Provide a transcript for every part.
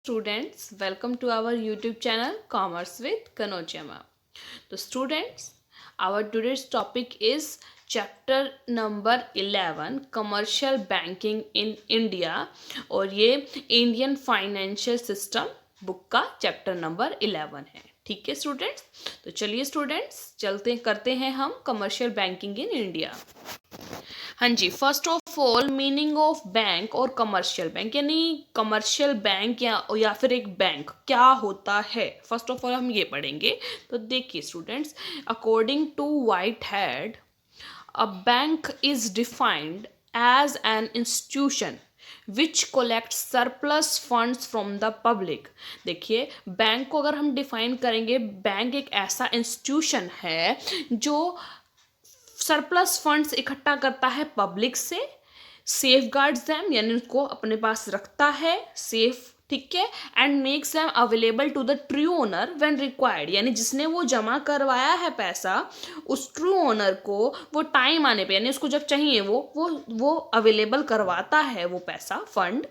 Students, welcome to our YouTube channel Commerce with Kanojya Ma'am. So students, our today's topic is chapter number 11 commercial banking in India और ये Indian financial system book का chapter number 11 है. ठीक है students, तो चलिए students चलते करते हैं हम कमर्शियल बैंकिंग इन इंडिया. हाँ जी, first of all meaning of bank और कमर्शियल बैंक, यानी कमर्शियल बैंक या फिर एक बैंक क्या होता है, फर्स्ट ऑफ ऑल हम ये पढ़ेंगे. तो देखिए students, according to Whitehead, a bank is defined as an institution which collect surplus funds from the public. देखिए, बैंक को अगर हम डिफाइन करेंगे, बैंक एक ऐसा इंस्टीट्यूशन है जो सरप्लस फंड्स इकट्ठा करता है पब्लिक से, सेफ गार्ड्स दैम यानी उसको अपने पास रखता है सेफ, ठीक है, and makes them available to the true owner when required, यानी जिसने वो जमा करवाया है पैसा, उस ट्रू ओनर को वो टाइम आने पे, यानी उसको जब चाहिए वो अवेलेबल करवाता है वो पैसा fund.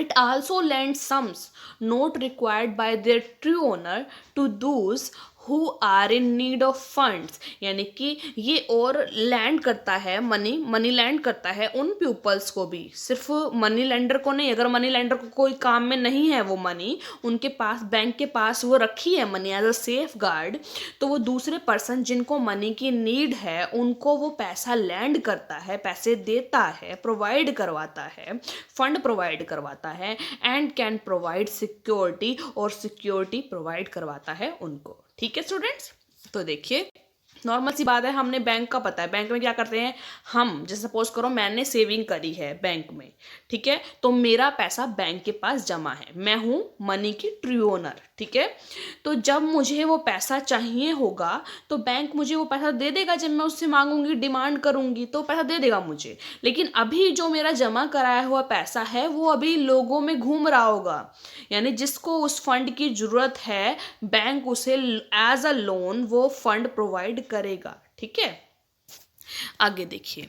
It also lends sums not required by their true owner to those who are in need of funds, यानी कि ये और लैंड करता है मनी लैंड करता है उन पीपल्स को भी, सिर्फ मनी लेंडर को नहीं. अगर मनी लेंडर को कोई काम में नहीं है वो मनी, उनके पास बैंक के पास वो रखी है money as a safeguard, तो वो दूसरे पर्सन जिनको मनी की नीड है उनको वो पैसा लैंड करता है, पैसे देता है, प्रोवाइड करवाता है, फंड प्रोवाइड करवाता है, एंड कैन प्रोवाइड सिक्योरिटी, और सिक्योरिटी प्रोवाइड करवाता है उनको. ठीक है स्टूडेंट्स, तो देखिए नॉर्मल सी बात है, हमने बैंक का पता है. बैंक में क्या करते हैं हम, जैसे सपोज करो मैंने सेविंग करी है बैंक में, ठीक है, तो मेरा पैसा बैंक के पास जमा है, मैं हूँ मनी की ट्रू ओनर, ठीक है. तो जब मुझे वो पैसा चाहिए होगा तो बैंक मुझे वो पैसा दे देगा. जब मैं उससे मांगूंगी, डिमांड करूंगी, तो पैसा दे देगा मुझे. लेकिन अभी जो मेरा जमा कराया हुआ पैसा है वो अभी लोगों में घूम रहा होगा, यानी जिसको उस फंड की जरूरत है बैंक उसे एज अ लोन वो फंड प्रोवाइड करेगा. ठीक है, आगे देखिए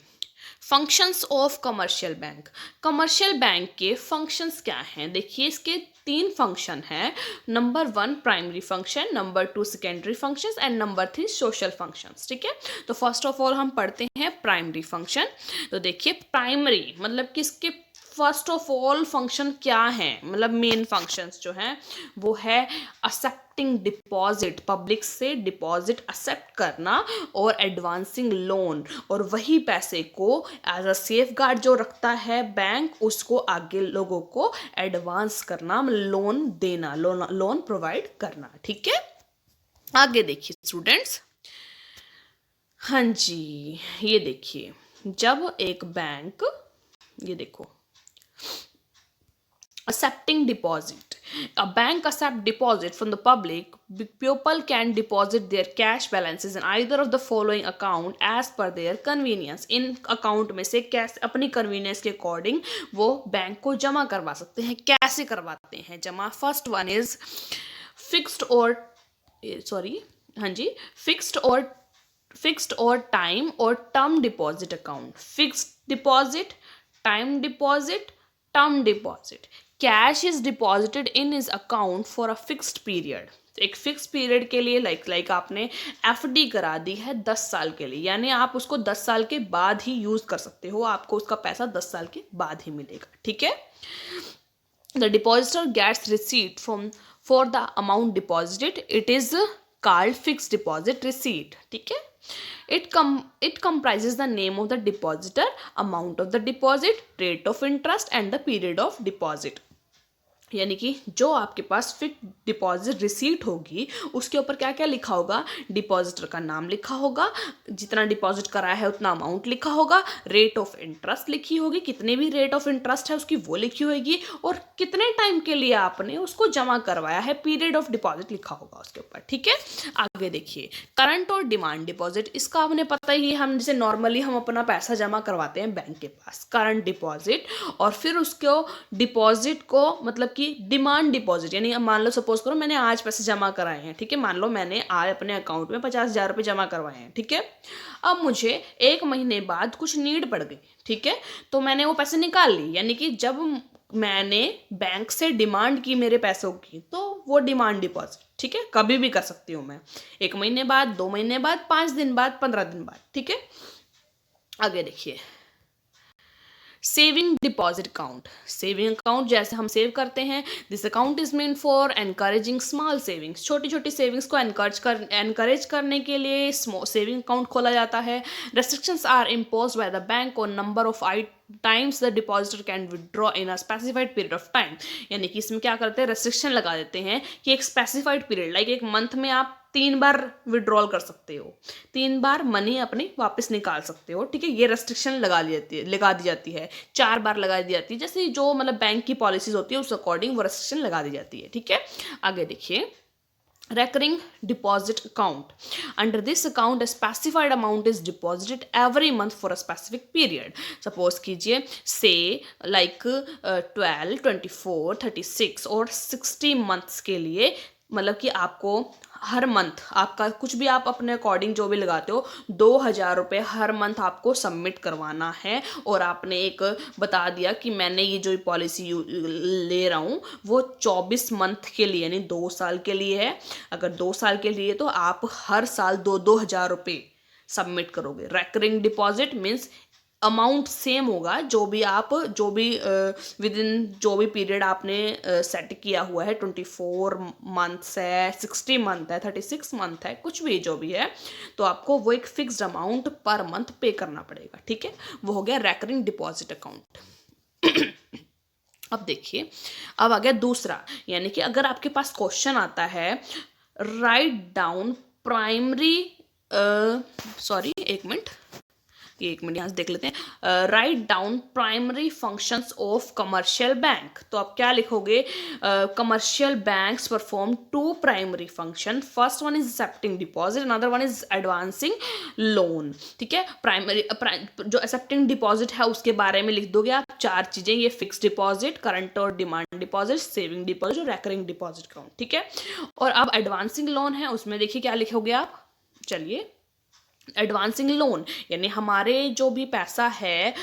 functions of commercial bank. Commercial bank के फंक्शंस क्या हैं, देखिए इसके 3 फंक्शन हैं. Number 1 primary function, number 2 secondary functions and number 3 social functions. ठीक है, तो फर्स्ट ऑफ ऑल हम पढ़ते हैं प्राइमरी फंक्शन. तो देखिए प्राइमरी मतलब कि इसके फर्स्ट ऑफ ऑल फंक्शन क्या हैं, मतलब मेन फंक्शंस जो हैं वो है एक्सेप्टिंग डिपॉजिट, पब्लिक से डिपॉजिट एक्सेप्ट करना, और एडवांसिंग लोन, और वही पैसे को एज अ सेफ गार्ड जो रखता है बैंक, उसको आगे लोगों को एडवांस करना, लोन देना, लोन प्रोवाइड करना. ठीक है, आगे देखिए स्टूडेंट्स. हाँ जी, ये देखिए जब एक बैंक, ये देखो accepting deposit, a bank accept deposit from the public, people can deposit their cash balances in either of the following account as per their convenience. In account में से कैसे अपनी कन्वीनियंस के अकॉर्डिंग वो बैंक को जमा करवा सकते हैं. कैसे करवाते हैं जमा, फर्स्ट वन इज फिक्स्ड और हाँ जी, फिक्स्ड और टाइम और term deposit account. Fixed deposit, time deposit, term deposit. Cash is deposited in his account for a fixed period. एक फिक्स पीरियड के लिए, लाइक आपने एफडी करा दी है 10 साल के लिए, यानी आप उसको 10 साल के बाद ही यूज कर सकते हो, आपको उसका पैसा 10 साल के बाद ही मिलेगा. ठीक है, the depositor gets receipt from for the amount deposited, it is called fixed deposit receipt. ठीक है, it comprises the name of the depositor, amount of the deposit, rate of interest and the period of deposit. यानी कि जो आपके पास fix deposit receipt होगी उसके ऊपर क्या क्या लिखा होगा, डिपॉजिटर का नाम लिखा होगा, जितना डिपॉजिट कराया है उतना अमाउंट लिखा होगा, रेट ऑफ इंटरेस्ट लिखी होगी, कितने भी रेट ऑफ इंटरेस्ट है उसकी वो लिखी होगी, और कितने टाइम के लिए आपने उसको जमा करवाया है, पीरियड ऑफ डिपॉजिट लिखा होगा उसके ऊपर. ठीक है, आगे देखिए करंट और डिमांड डिपॉजिट. इसका आपने पता ही, हम जैसे नॉर्मली हम अपना पैसा जमा करवाते हैं बैंक के पास, करंट डिपॉजिट, और फिर उसको डिपॉजिट को मतलब कि डिमांड डिपॉजिट, यानी मान लो सपोज करो मैंने आज पैसे जमा कराए हैं, ठीक है, मान लो मैंने आज अपने अकाउंट में 50,000 रुपये जमा करवाए हैं. ठीक है, अब मुझे 1 महीने बाद कुछ नीड पड़ गई, ठीक है, तो मैंने वो पैसे निकाल ली, यानी कि जब मैंने बैंक से डिमांड की मेरे पैसों की, तो वो डिमांड डिपॉजिट, ठीक है, कभी भी कर सकती हूँ मैं, 1 महीने बाद, 2 महीने बाद, 5 दिन बाद, 15 दिन बाद, ठीक है। आगे देखिए, saving deposit account. Saving account जैसे हम सेव करते हैं, this account is main for encouraging small savings. छोटी छोटी सेविंग्स को एनकरेज करने के लिए सेविंग अकाउंट खोला जाता है। Restrictions are impose by the bank on number of times the depositor can withdraw in a specified period of time. यानी कि इसमें क्या करते हैं, रेस्ट्रिक्शन लगा देते हैं कि एक स्पेसिफाइड पीरियड, लाइक एक मंथ में आप 3 बार विड्रॉल कर सकते हो, 3 बार मनी अपनी वापस निकाल सकते हो, ठीक है। ये रेस्ट्रिक्शन लगा दी जाती है। 4 बार लगा दी जाती है, जैसे जो मतलब बैंक की पॉलिसीज होती है उस अकॉर्डिंग वो रेस्ट्रिक्शन लगा दी जाती है, ठीक है। आगे देखिए, recurring deposit account. Under this account a specified amount is deposited every month for a specific period. Suppose कीजिए, say like 12, 24, 36 और 60 months के लिए, मतलब कि आपको हर मंथ आपका कुछ भी आप अपने अकॉर्डिंग जो भी लगाते हो, 2,000 रुपये हर मंथ आपको सबमिट करवाना है। और आपने एक बता दिया कि मैंने ये जो पॉलिसी ले रहा हूँ वो 24 मंथ के लिए, यानी 2 साल के लिए है। अगर 2 साल के लिए तो आप हर साल 2,000 रुपये सबमिट करोगे। Recurring deposit means amount same होगा, जो भी विद इन जो भी पीरियड आपने सेट किया हुआ है, 24 मंथ्स है, 60 मंथ है, 36 मंथ है, कुछ भी जो भी है, तो आपको वो एक फिक्स्ड अमाउंट पर मंथ पे करना पड़ेगा, ठीक है। वो हो गया रेकरिंग डिपॉजिट अकाउंट। अब देखिए, अब आ गया दूसरा, यानी कि अगर आपके पास क्वेश्चन आता है, राइट डाउन प्राइमरी, सॉरी एक मिनट यहाँ से देख लेते हैं। Write down primary functions of commercial bank. तो आप क्या लिखोगे, commercial banks perform 2 primary function, first one is accepting deposit, another one is advancing loan, ठीक है। प्राइमरी जो एक्सेप्टिंग डिपॉजिट है उसके बारे में लिख दोगे आप 4 चीजें, ये फिक्स डिपॉजिट, करंट और डिमांड डिपॉजिट, सेविंग डिपॉजिट और रेकरिंग डिपॉजिट अकाउंट, ठीक है। और अब एडवांसिंग लोन है, उसमें देखिए क्या लिखोगे आप, चलिए, एडवांसिंग लोन यानी हमारे जो भी पैसा है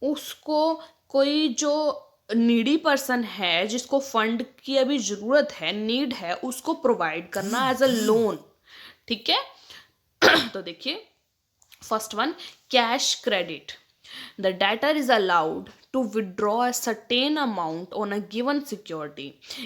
उसको कोई जो नीडी पर्सन है, जिसको फंड की अभी ज़रूरत है, नीड है, उसको प्रोवाइड करना एज अ लोन, ठीक है। तो देखिए, first one, cash credit. The debtor is allowed to withdraw a certain amount on a given security.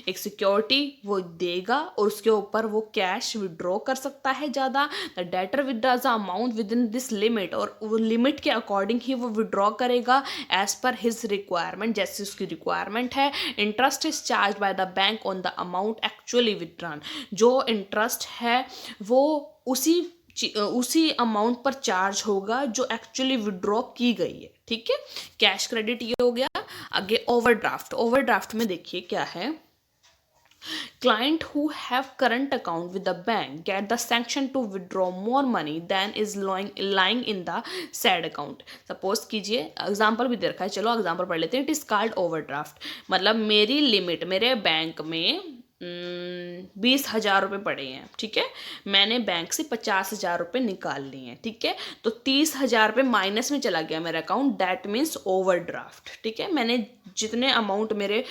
एक सिक्योरिटी वो देगा और उसके ऊपर वो कैश विड्रॉ कर सकता है ज़्यादा। The debtor withdraws the amount within this limit, और वो लिमिट के अकॉर्डिंग ही वो विड्रॉ करेगा एज पर हिज रिक्वायरमेंट, जैसे उसकी रिक्वायरमेंट है। Interest is charge by the bank on the amount actually withdrawn. जो इंटरेस्ट है वो उसी अमाउंट पर चार्ज होगा जो एक्चुअली विड्रॉ की गई है, ठीक है। कैश क्रेडिट ये हो गया। आगे ओवरड्राफ्ट। ओवरड्राफ्ट में देखिए क्या है, client who have current account with the bank get the sanction to withdraw more money than is lying in the said account. Suppose कीजिए, एग्जाम्पल भी दे रखा है, चलो एग्जाम्पल पढ़ लेते हैं। इट इज कॉल्ड ओवरड्राफ्ट, मतलब मेरी लिमिट मेरे बैंक में 20,000 रुपये पड़े हैं, ठीक है। मैंने बैंक से 50,000 रुपये निकाल लिए हैं, ठीक है। तो 30,000 रुपये माइनस में चला गया मेरा अकाउंट, दैट मीन्स ओवरड्राफ्ट, ठीक है। मैंने जितने अमाउंट मेरे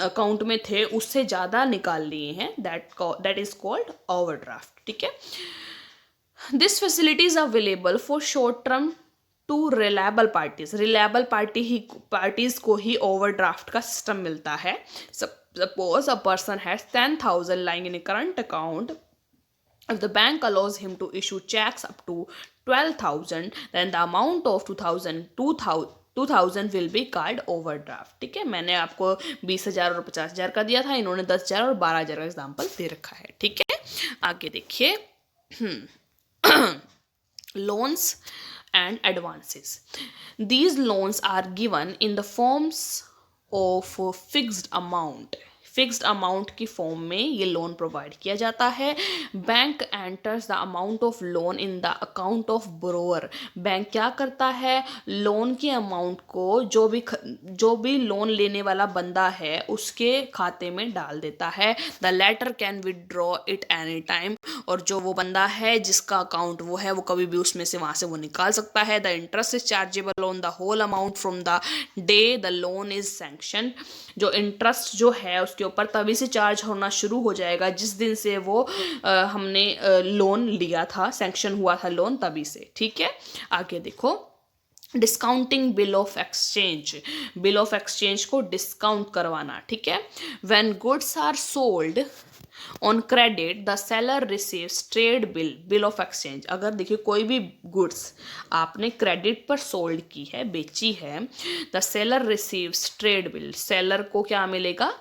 अकाउंट में थे उससे ज़्यादा निकाल लिए हैं, दैट इज कॉल्ड ओवरड्राफ्ट, ठीक है। This facility is available for short term to reliable parties. Reliable parties को ही ओवरड्राफ्ट का सिस्टम मिलता है। Suppose a person has 10,000 lying in a current account. If the bank allows him to issue checks up to 12,000, then the amount of 2,000 will be called overdraft, ठीक है। मैंने आपको 20,000 और 50,000 का दिया था, इन्होंने 10,000 और 12,000 का एग्जाम्पल दे रखा है, ठीक है। आगे देखिए, loans and advances. These loans are given in the forms of fixed amount. Fixed amount की फॉर्म में ये लोन प्रोवाइड किया जाता है। Bank enters the amount of loan in the account of borrower. Bank क्या करता है, लोन की अमाउंट को जो भी लोन लेने वाला बंदा है उसके खाते में डाल देता है। The letter can withdraw it any time, और जो वो बंदा है जिसका अकाउंट वो है वो कभी भी उसमें से वहां से वो निकाल सकता है। The interest is chargeable on the whole amount from the day the loan is sanction. जो इंटरेस्ट जो है उसके ऊपर तभी से चार्ज होना शुरू हो जाएगा जिस दिन से वो हमने लोन लिया था, सैंक्शन हुआ था लोन, तभी से। ठीक है, आगे देखो, discounting bill of exchange. Bill of exchange को डिस्काउंट करवाना। ठीक है, when goods are sold on credit the seller receives trade bill of exchange. अगर देखिए कोई भी गुड्स आपने क्रेडिट पर सोल्ड की है, बेची है, the seller receives trade bill, seller को क्या मिलेगा,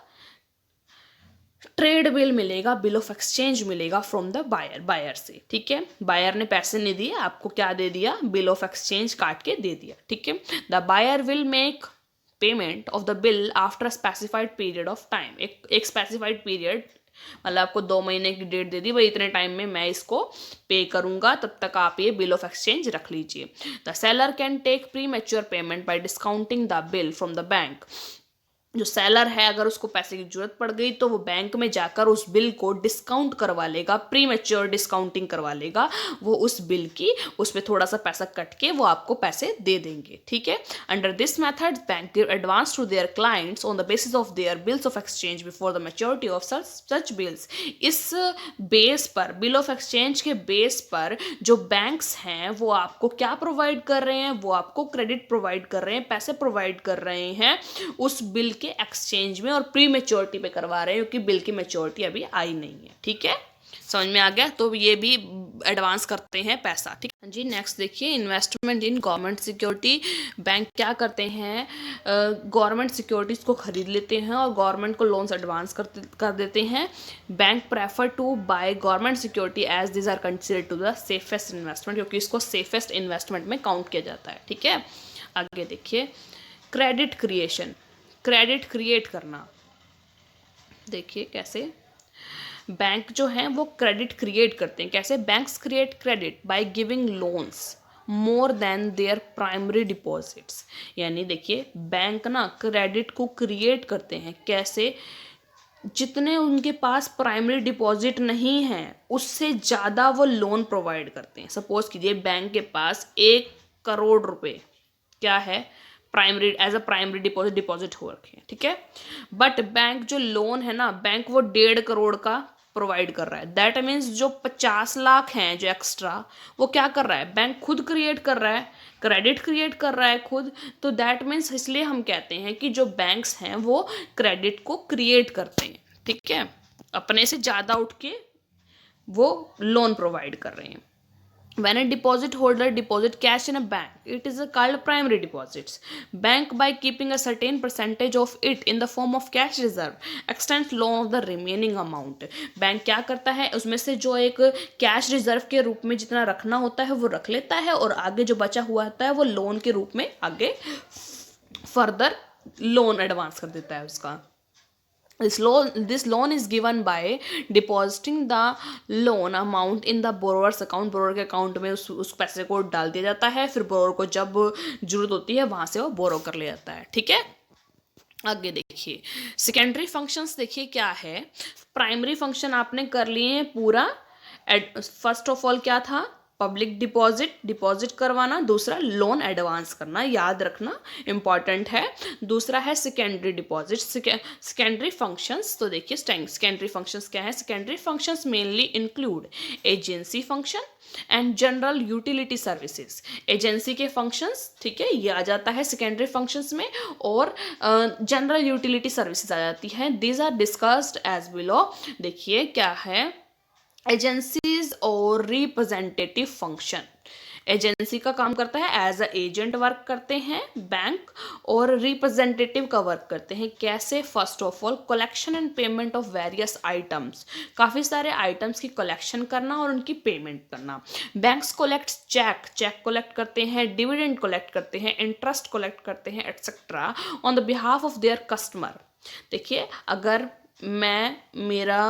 ट्रेड बिल मिलेगा, बिल ऑफ एक्सचेंज मिलेगा फ्रॉम द बायर से। ठीक है, बायर ने पैसे नहीं दिए, आपको क्या दे दिया, बिल ऑफ एक्सचेंज काट के दे दिया। ठीक है, the buyer will make payment of the bill after specified period of time. एक स्पेसिफाइड पीरियड, मतलब आपको 2 महीने की डेट दे दी, भाई इतने टाइम में मैं इसको पे करूंगा, तब तक आप ये बिल ऑफ एक्सचेंज रख लीजिए। The seller can take premature payment by discounting the bill from the bank. जो सेलर है अगर उसको पैसे की जरूरत पड़ गई तो वो बैंक में जाकर उस बिल को डिस्काउंट करवा लेगा, प्री मैच्योर डिस्काउंटिंग करवा लेगा, वो उस बिल की, उस पर थोड़ा सा पैसा कट के वो आपको पैसे दे देंगे। ठीक है, under this method bank give advance to their clients on the basis of their bills of exchange before the maturity of such bills. इस बेस पर, बिल ऑफ एक्सचेंज के बेस पर जो बैंक्स हैं वो आपको क्या प्रोवाइड कर रहे हैं, वो आपको क्रेडिट प्रोवाइड कर रहे हैं, पैसे प्रोवाइड कर रहे हैं उस बिल के एक्सचेंज में, और प्री मैच्योरिटी पे करवा रहे हैं क्योंकि बिल की मैच्योरिटी अभी आई नहीं है। ठीक है, समझ में आ गया, तो ये भी एडवांस करते हैं पैसा। ठीक है जी, नेक्स्ट देखिए, investment in government security. Bank क्या करते हैं, गवर्नमेंट सिक्योरिटीज को खरीद लेते हैं और गवर्नमेंट को लोन्स एडवांस कर देते हैं। Bank prefer to buy government security as this are considered to the safest investment, क्योंकि इसको सेफेस्ट इन्वेस्टमेंट में काउंट किया जाता है। ठीक है, आगे देखिए, क्रेडिट क्रिएशन, क्रेडिट क्रिएट करना। देखिए कैसे बैंक जो हैं वो क्रेडिट क्रिएट करते हैं। कैसे, banks create credit by giving loans more than there primary deposits. यानी देखिए बैंक ना क्रेडिट को क्रिएट करते हैं, कैसे, जितने उनके पास प्राइमरी डिपॉजिट नहीं है उससे ज़्यादा वो लोन प्रोवाइड करते हैं। सपोज कीजिए बैंक के पास 1 करोड़ रुपए क्या है, primary, as a primary deposit हो रखे हैं। ठीक है, बट बैंक जो लोन है ना, बैंक वो 1.5 करोड़ का प्रोवाइड कर रहा है। दैट मीन्स जो 50 लाख हैं जो एक्स्ट्रा, वो क्या कर रहा है, बैंक खुद क्रिएट कर रहा है, क्रेडिट क्रिएट कर रहा है खुद। तो दैट मीन्स, इसलिए हम कहते हैं कि जो बैंक्स हैं वो क्रेडिट को क्रिएट करते हैं। ठीक है, अपने से ज़्यादा उठ के वो लोन प्रोवाइड कर रहे हैं। When a deposit holder deposit cash in a bank, it is called primary deposits. Bank, by keeping a certain percentage of it in the form of cash reserve, extends loan of the remaining amount. Bank क्या करता है, उसमें से जो एक cash reserve के रूप में जितना रखना होता है वो रख लेता है, और आगे जो बचा हुआ होता है वो लोन के रूप में आगे फर्दर लोन एडवांस कर देता है उसका। This loan is given by depositing the loan amount in the borrower's account. borrower के अकाउंट में उस पैसे को डाल दिया जाता है, फिर borrower को जब जरूरत होती है वहां से वो borrow कर लिया जाता है। ठीक है, आगे देखिए, सेकेंडरी फंक्शंस देखिए क्या है। प्राइमरी फंक्शन आपने कर लिए हैं पूरा। फर्स्ट ऑफ ऑल क्या था, पब्लिक डिपॉजिट करवाना, दूसरा लोन एडवांस करना, याद रखना इंपॉर्टेंट है। दूसरा है सेकेंडरी डिपॉजिट, सेकेंडरी फंक्शंस। तो देखिए सेकेंडरी फंक्शंस क्या है। Secondary functions mainly include agency function and general utility services. Agency के फंक्शंस, ठीक है, ये आ जाता है सेकेंडरी फंक्शंस में, और जनरल यूटिलिटी सर्विसेज आ जाती है। These are discussed as below. देखिए क्या है, एजेंसीज और रिप्रेजेंटेटिव फंक्शन। एजेंसी का काम करता है एज अ एजेंट वर्क करते हैं बैंक, और रिप्रेजेंटेटिव का वर्क करते हैं कैसे, first of all collection and payment of various items. काफ़ी सारे आइटम्स की कलेक्शन करना और उनकी पेमेंट करना। बैंक्स कलेक्ट चेक कलेक्ट करते हैं, डिविडेंड कलेक्ट करते हैं, इंटरेस्ट कलेक्ट करते हैं, etcetera on the behalf of their customer. देखिए अगर मेरा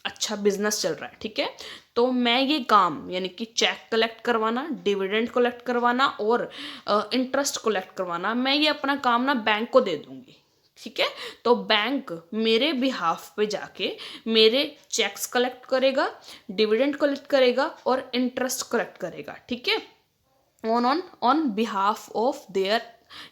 अच्छा बिजनेस चल रहा है, ठीक है, तो मैं ये काम यानी कि चेक कलेक्ट करवाना, डिविडेंड कलेक्ट करवाना और इंटरेस्ट कलेक्ट करवाना, मैं ये अपना काम ना बैंक को दे दूंगी, ठीक है। तो बैंक मेरे बिहाफ पे जाके मेरे चेक्स कलेक्ट करेगा, डिविडेंड कलेक्ट करेगा और इंटरेस्ट कलेक्ट करेगा, ठीक है, on behalf of their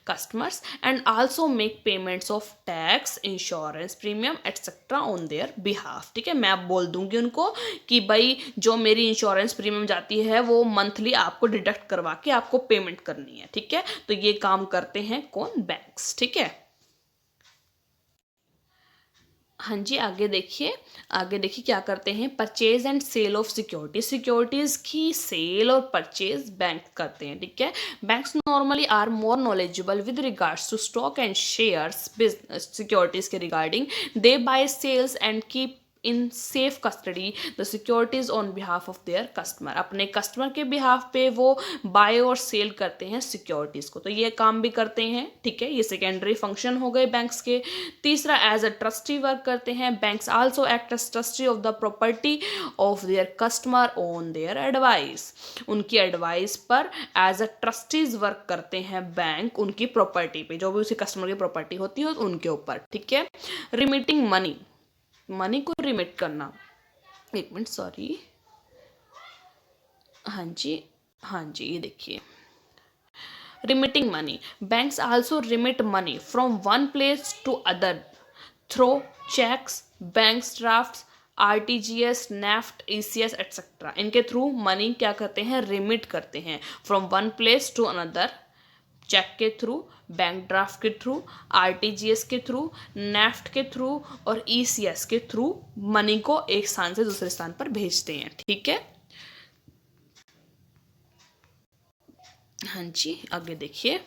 customers, and also make payments of tax, insurance premium etc on their behalf, ठीक है। मैं अब बोल दूंगी उनको कि भाई जो मेरी इंश्योरेंस प्रीमियम जाती है वो मंथली आपको डिडक्ट करवा के आपको पेमेंट करनी है, ठीक है। तो ये काम करते हैं कौन? बैंक्स, ठीक है। हाँ जी, आगे देखिए, आगे देखिए क्या करते हैं, purchase and sale of securities, securities की सेल और परचेज बैंक करते हैं, ठीक है। Banks normally are more knowledgeable with regards to stock and shares business securities के regarding, they buy sells and keep in safe custody the securities on behalf of their customer, अपने customer के behalf पे वो bye और cell करते हैं securities को, तो ये काम भी करते हैं, ठीक है। ये सेकेंडरी फंक्शन हो गए बैंक्स के। तीसरा, एज अ ट्रस्टी वर्क करते हैं, banks also act as trustee of the property of their customer on their advice, उनकी एडवाइस पर एज अ ट्रस्टीज वर्क करते हैं बैंक उनकी प्रॉपर्टी पे, जो भी उसी कस्टमर की प्रॉपर्टी होती है उनके ऊपर, ठीक है। रिमिटिंग मनी, मनी को रिमिट करना, एक मिनट सॉरी, हाँ जी, हाँ जी, ये देखिए, remitting money, banks also remit money from one place to other through cheques, bank drafts, RTGS, NEFT, ECS etcetera, इनके थ्रू मनी क्या करते हैं? रिमिट करते हैं from one place to another, cheque के थ्रू, बैंक ड्राफ्ट के through, RTGS के through, NEFT के थ्रू और ईसीएस के थ्रू मनी को एक स्थान से दूसरे स्थान पर भेजते हैं, ठीक है। हाँ जी, आगे देखिए,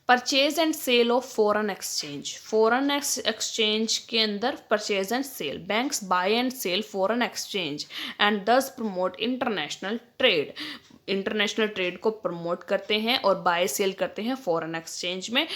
purchase and sale of foreign exchange, foreign exchange के अंदर purchase and sale, banks buy and sell foreign exchange and thus promote international trade, international trade को प्रमोट करते हैं और बाय सेल करते हैं फॉरेन एक्सचेंज में।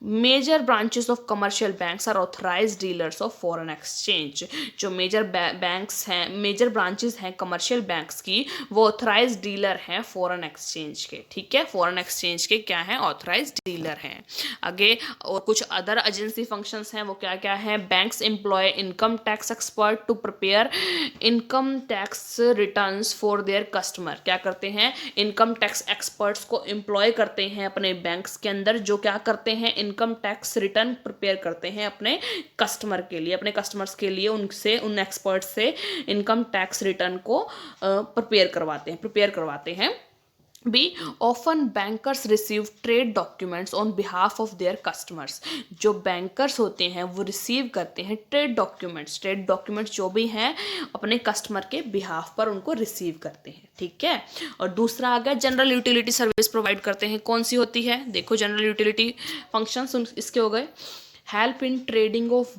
Major branches of commercial banks are authorise dealers of foreign exchange, जो major banks हैं, major branches हैं कमर्शियल बैंक्स की, वो ऑथराइज डीलर हैं फॉरेन एक्सचेंज के, ठीक है। फॉरेन एक्सचेंज के क्या हैं? ऑथराइज डीलर हैं। आगे और कुछ अदर एजेंसी फंक्शंस हैं, वो क्या क्या हैं? Banks employ income tax expert to prepare income tax returns for their customer, क्या करते हैं? इनकम टैक्स एक्सपर्ट्स को एम्प्लॉय करते हैं अपने बैंक्स के अंदर, जो क्या करते हैं? इनकम टैक्स रिटर्न प्रिपेयर करते हैं अपने कस्टमर के लिए, अपने कस्टमर्स के लिए उनसे, उन एक्सपर्ट से इनकम टैक्स रिटर्न को प्रिपेयर करवाते हैं। Be often bankers receive trade documents on behalf of their customers, जो बैंकर्स होते हैं वो रिसीव करते हैं ट्रेड डॉक्यूमेंट्स जो भी हैं अपने कस्टमर के बिहाफ पर उनको रिसीव करते हैं, ठीक है। और दूसरा आ गया जनरल यूटिलिटी सर्विस प्रोवाइड करते हैं, कौन सी होती है? देखो, जनरल यूटिलिटी फंक्शंस इसके हो गए, help in trading of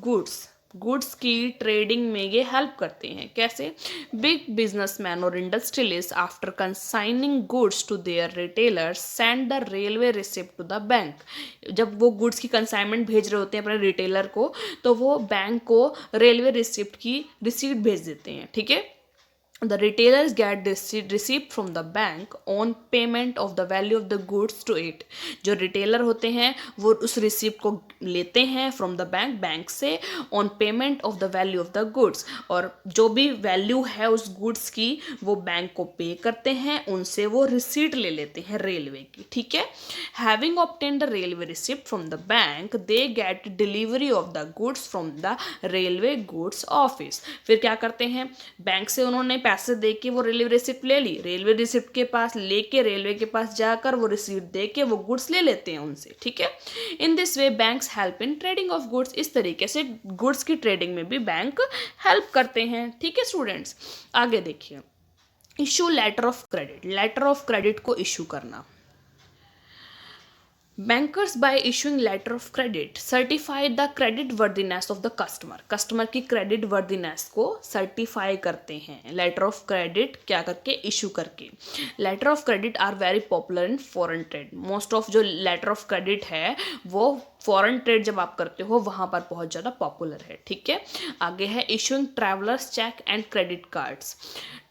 goods की ट्रेडिंग में ये हेल्प करते हैं, कैसे? बिग बिजनेसमैन और industrialist after consigning goods to their retailers send the railway receipt to the bank, जब वो गुड्स की कंसाइनमेंट भेज रहे होते हैं अपने रिटेलर को, तो वो बैंक को रेलवे रिसिप्ट की रिसीप्ट भेज देते हैं, ठीक है। The retailers get this receipt from the bank on payment of the value of the goods to it, जो रिटेलर होते हैं वो उस रिसिप्ट को लेते हैं फ्रॉम द बैंक से on payment of the value of the goods, और जो भी वैल्यू है उस गुड्स की वो बैंक को पे करते हैं, उनसे वो रिसीट ले लेते हैं रेलवे की, ठीक है। Having obtain the railway receipt from the bank, they get delivery of the goods from the railway goods office, फिर क्या करते हैं? बैंक से उन्होंने पैसे दे के वो रेलवे रिसिप्ट ले ली, रेलवे रिसिप्ट के पास लेके रेलवे के पास जाकर वो रिसिप्ट दे के वो गुड्स ले लेते हैं उनसे, ठीक है। In this way banks help in trading of goods, इस तरीके से गुड्स की ट्रेडिंग में भी बैंक हेल्प करते हैं, ठीक है स्टूडेंट्स। आगे देखिए, इशू लेटर ऑफ क्रेडिट को इशू करना, bankers by issuing letter of credit certify the credit worthiness of the customer की क्रेडिट वर्दीनेस को सर्टिफाई करते हैं लेटर ऑफ क्रेडिट क्या करके? इशू करके। Letter of credit are very popular in foreign trade, most of जो letter of credit है वो फॉरेन ट्रेड जब आप करते हो वहाँ पर बहुत ज़्यादा पॉपुलर है, ठीक है। आगे है issuing travellers cheque and credit cards.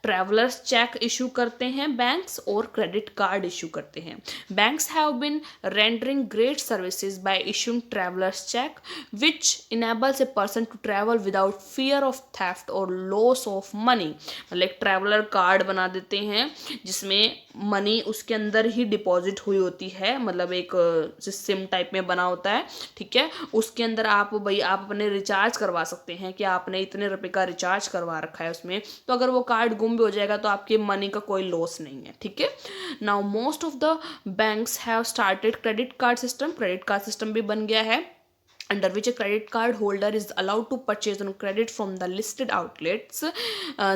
Travellers cheque issue करते हैं बैंक्स और क्रेडिट कार्ड इशू करते हैं। Banks have been rendering great services by issuing travellers cheque which enables a person to travel without fear of theft और loss of money. मतलब एक traveller card बना देते हैं जिसमें मनी उसके अंदर ही डिपॉजिट हुई होती है, मतलब एक सिम टाइप में बना होता है, ठीक है। उसके अंदर आप अपने रिचार्ज करवा सकते हैं कि आपने इतने रुपए का रिचार्ज करवा रखा है उसमें, तो अगर वो कार्ड गुम भी हो जाएगा तो आपके मनी का कोई लॉस नहीं है, ठीक है। Now most of the banks have started credit card system. Credit card system भी बन गया है under which a credit card holder is allowed to purchase on credit from the listed outlets.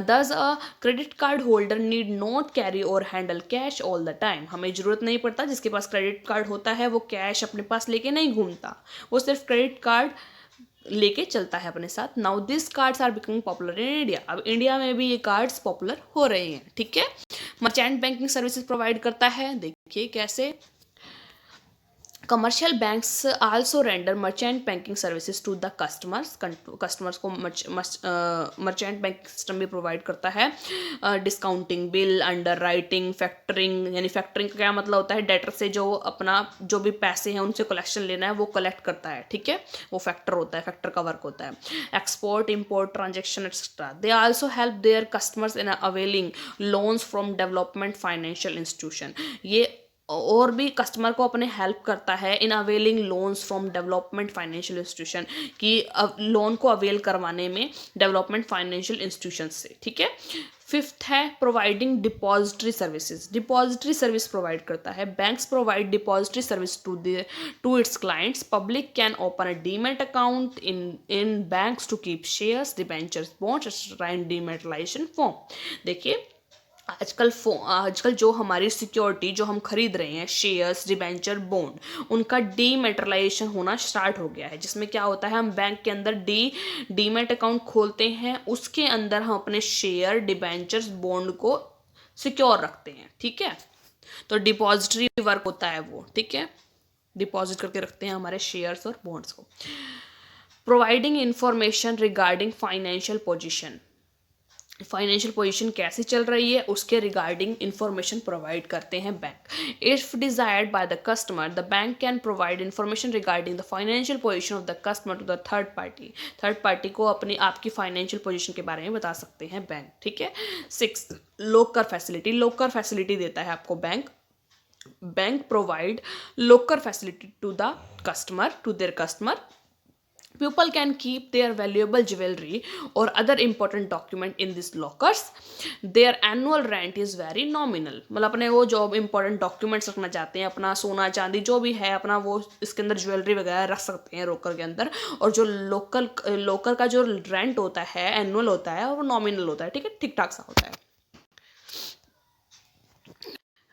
Thus a credit card holder need not carry or handle cash all the time. हमें ज़रूरत नहीं पड़ता, जिसके पास credit card होता है वो cash अपने पास लेके नहीं घूमता, वो सिर्फ क्रेडिट कार्ड लेके चलता है अपने साथ। Now this cards are becoming popular in India. अब इंडिया में भी ये कार्ड्स पॉपुलर हो रहे हैं, ठीक है। मर्चेंट बैंकिंग सर्विसेज प्रोवाइड करता है, देखिए कैसे। Commercial banks also render merchant banking services to the customers. Customers को मर्चेंट बैंकिंग सिस्टम भी प्रोवाइड करता है। Discounting, bill, underwriting, factoring. यानी फैक्टरिंग का क्या मतलब होता है, डेटर से जो भी पैसे हैं उनसे कलेक्शन लेना है वो कलेक्ट करता है, ठीक है, वो फैक्टर होता है, फैक्टर का वर्क होता है। Export, import, transaction etcetera. They also help their customers in availing loans from development financial institution. ये और भी कस्टमर को अपने हेल्प करता है in availing loans from development financial institution, कि लोन को अवेल करवाने में डेवलपमेंट फाइनेंशियल इंस्टीट्यूशन से, ठीक है। फिफ्थ है providing depository services. Depository service provide करता है। Banks provide depository service to its clients. Public can open a demat account in banks to keep shares, debentures, bonds and dematerialisation form. देखिए आजकल जो हमारी सिक्योरिटी जो हम खरीद रहे हैं, शेयर्स, डिबेंचर, बॉन्ड, उनका डीमैटेरियलाइजेशन होना स्टार्ट हो गया है, जिसमें क्या होता है, हम बैंक के अंदर डीमैट अकाउंट खोलते हैं, उसके अंदर हम अपने शेयर, डिबेंचर्स, बॉन्ड को सिक्योर रखते हैं, ठीक है। तो डिपॉजिटरी वर्क होता है वो, ठीक है, डिपॉजिट करके रखते हैं हमारे शेयर्स और बॉन्ड्स को। Providing information regarding financial position. Financial position कैसी चल रही है उसके रिगार्डिंग इंफॉर्मेशन प्रोवाइड करते हैं bank. If desired by the customer, the bank can provide information regarding the financial position of the customer to the third party. Third party को आपकी financial position के बारे में बता सकते हैं बैंक, ठीक है। 6 लोकर फैसिलिटी। लोकर फैसिलिटी देता है आपको bank. Bank provide locker facility to their customer. People can keep their valuable jewelry or other important document in these lockers. Their annual rent is very nominal. मतलब अपने वो जो important documents रखना चाहते हैं, अपना सोना चांदी जो भी है अपना, वो इसके अंदर ज्वेलरी वगैरह रख सकते हैं लॉकर के अंदर। और जो लॉकर का जो रेंट होता है एनुअल होता है और वो नॉमिनल होता है, ठीक है, ठीक ठाक सा होता है।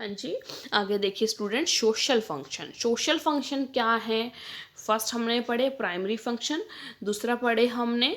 हाँ जी, आगे देखिए student, social function. Social function क्या है, फर्स्ट हमने पढ़े प्राइमरी फंक्शन, दूसरा पढ़े हमने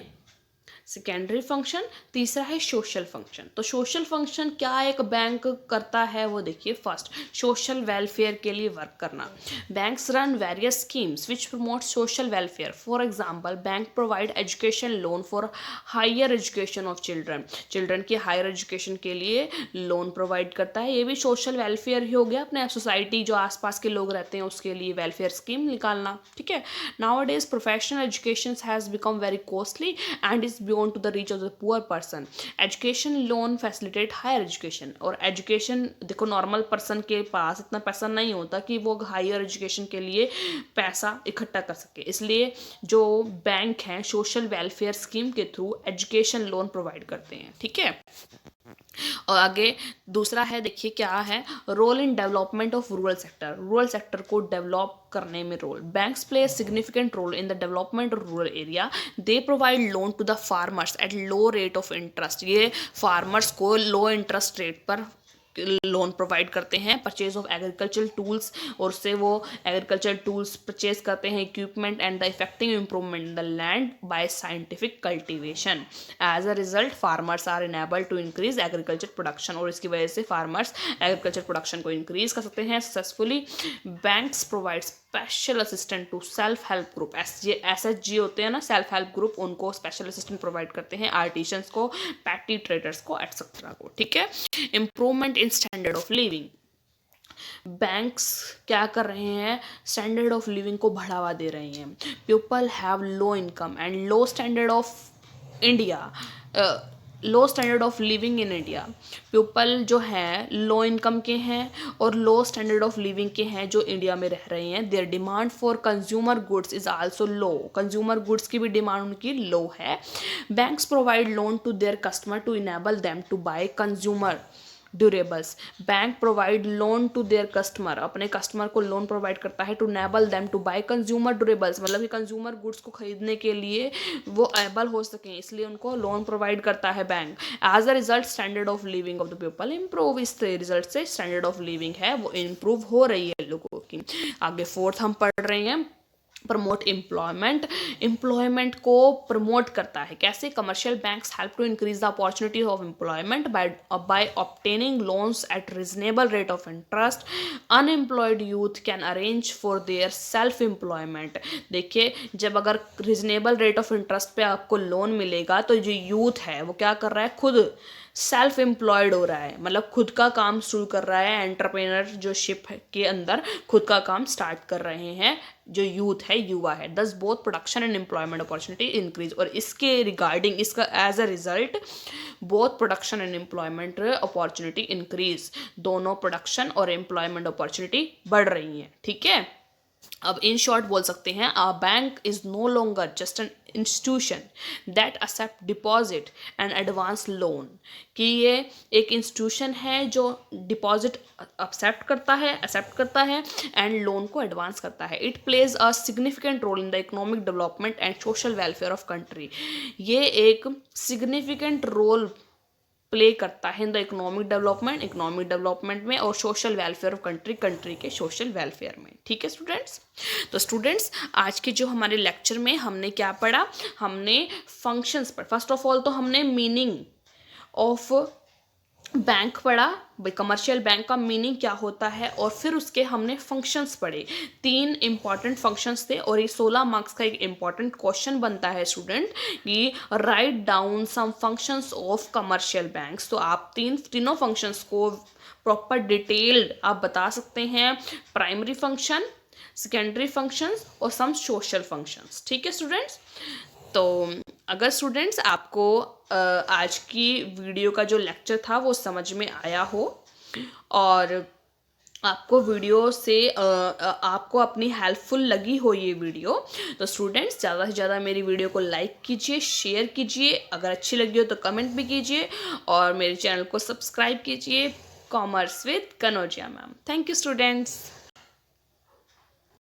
सेकेंडरी फंक्शन, तीसरा है सोशल फंक्शन। तो सोशल फंक्शन क्या एक बैंक करता है वो देखिए। फर्स्ट, सोशल वेलफेयर के लिए वर्क करना। Banks run various schemes which promote social welfare. For example, bank provide education loan for higher education of children. Children की हायर एजुकेशन के लिए लोन प्रोवाइड करता है, ये भी सोशल वेलफेयर ही हो गया। अपने सोसाइटी जो आसपास के लोग रहते हैं उसके लिए वेलफेयर स्कीम निकालना, ठीक है। Nowadays professional education has become very costly and is beyond to the reach of the poor person. Education loan facilitate higher education. और एजुकेशन देखो, नॉर्मल पर्सन के पास इतना पैसा नहीं होता कि वो हायर एजुकेशन के लिए पैसा इकट्ठा कर सके, इसलिए जो बैंक हैं सोशल वेलफेयर स्कीम के थ्रू एजुकेशन लोन प्रोवाइड करते हैं, ठीक है। और आगे दूसरा है, देखिए क्या है, role in development of rural sector. Rural sector को डेवलप करने में role. Banks play significant role in the development of rural area. They provide loan to the farmers at low rate of interest. ये farmers को low interest rate पर loan provide करते हैं। Purchase of agricultural tools, और उससे वो agricultural tools purchase करते हैं, equipment and the effective improvement in the land by scientific cultivation. As a result farmers are enable to increase agriculture production. और इसकी वजह से फार्मर्स एग्रीकल्चर प्रोडक्शन को इंक्रीज कर सकते हैं successfully. Banks provides special assistant to self help group, SHG होते हैं ना सेल्फ हेल्प ग्रुप, उनको स्पेशल असिस्टेंट प्रोवाइड करते हैं, आर्टिशंस को, पैटी ट्रेडर्स को, एटसेट्रा को, ठीक है। Improvement in standard of living, banks क्या कर रहे हैं, स्टैंडर्ड ऑफ लिविंग को बढ़ावा दे रहे हैं। People have low income and low standard of India, low standard of living in India, people जो हैं लो इनकम के हैं और लो स्टैंडर्ड ऑफ लिविंग के हैं जो इंडिया में रह रहे हैं। Their demand for consumer goods is also low, consumer goods की भी डिमांड उनकी लो है। Banks provide loan to their customer to enable them to buy consumer durables, bank provide loan to their customer, अपने customer को loan provide करता है to enable them to buy consumer durables, मतलब कि consumer goods को खरीदने के लिए वो एबल हो सकें, इसलिए उनको लोन प्रोवाइड करता है bank. As a result standard of living of the people improve, इस रिजल्ट से स्टैंडर्ड ऑफ लिविंग है वो इम्प्रूव हो रही है लोगों की। आगे फोर्थ हम पढ़ रहे हैं, प्रमोट एम्प्लॉयमेंट, एम्प्लॉयमेंट को प्रमोट करता है कैसे, commercial banks help to increase the opportunity of employment by obtaining loans at reasonable rate of interest, unemployed youth can arrange for their self employment. देखिए जब अगर रिजनेबल रेट ऑफ इंटरेस्ट पे आपको loan मिलेगा तो जो यूथ है वो क्या कर रहा है, खुद सेल्फ एम्प्लॉयड हो रहा है, मतलब खुद का काम शुरू कर रहा है, एंटरप्रेन्योरशिप के अंदर खुद का काम स्टार्ट कर रहे हैं जो यूथ है, युवा है। Thus both production and employment opportunity increase, और इसके रिगार्डिंग इसका as a result both production and employment opportunity increase, दोनों प्रोडक्शन और एम्प्लॉयमेंट अपॉर्चुनिटी बढ़ रही हैं, ठीक है। अब इन शॉर्ट बोल सकते हैं, a bank is no longer just an institution that accept deposit and advance loan, कि ये एक इंस्टीट्यूशन है जो डिपॉजिट एक्सेप्ट करता है एंड लोन को एडवांस करता है। It plays a significant role in the economic development and social welfare of country, ये एक सिग्निफिकेंट रोल प्ले करता है इन द इकोनॉमिक डेवलपमेंट में और सोशल वेलफेयर ऑफ कंट्री के सोशल वेलफेयर में, ठीक है स्टूडेंट्स। तो स्टूडेंट्स आज के जो हमारे लेक्चर में हमने क्या पढ़ा, हमने फंक्शंस पढ़ा। फर्स्ट ऑफ ऑल तो हमने मीनिंग ऑफ बैंक पढ़ा, भाई कमर्शियल बैंक का मीनिंग क्या होता है, और फिर उसके हमने फंक्शंस पढ़े, 3 इंपॉर्टेंट फंक्शंस थे, और ये 16 मार्क्स का एक इंपॉर्टेंट क्वेश्चन बनता है स्टूडेंट कि write down some functions of commercial banks. तो आप तीनों फंक्शंस को प्रॉपर डिटेल्ड आप बता सकते हैं, प्राइमरी फंक्शन, सेकेंडरी फंक्शंस और सम सोशल फंक्शंस, ठीक है स्टूडेंट्स। तो अगर स्टूडेंट्स आपको आज की वीडियो का जो लेक्चर था वो समझ में आया हो और आपको वीडियो से आपको अपनी हेल्पफुल लगी हो ये वीडियो, तो स्टूडेंट्स ज़्यादा से ज़्यादा मेरी वीडियो को लाइक कीजिए, शेयर कीजिए, अगर अच्छी लगी हो तो कमेंट भी कीजिए और मेरे चैनल को सब्सक्राइब कीजिए, commerce with Kanaujia ma'am. Thank you students.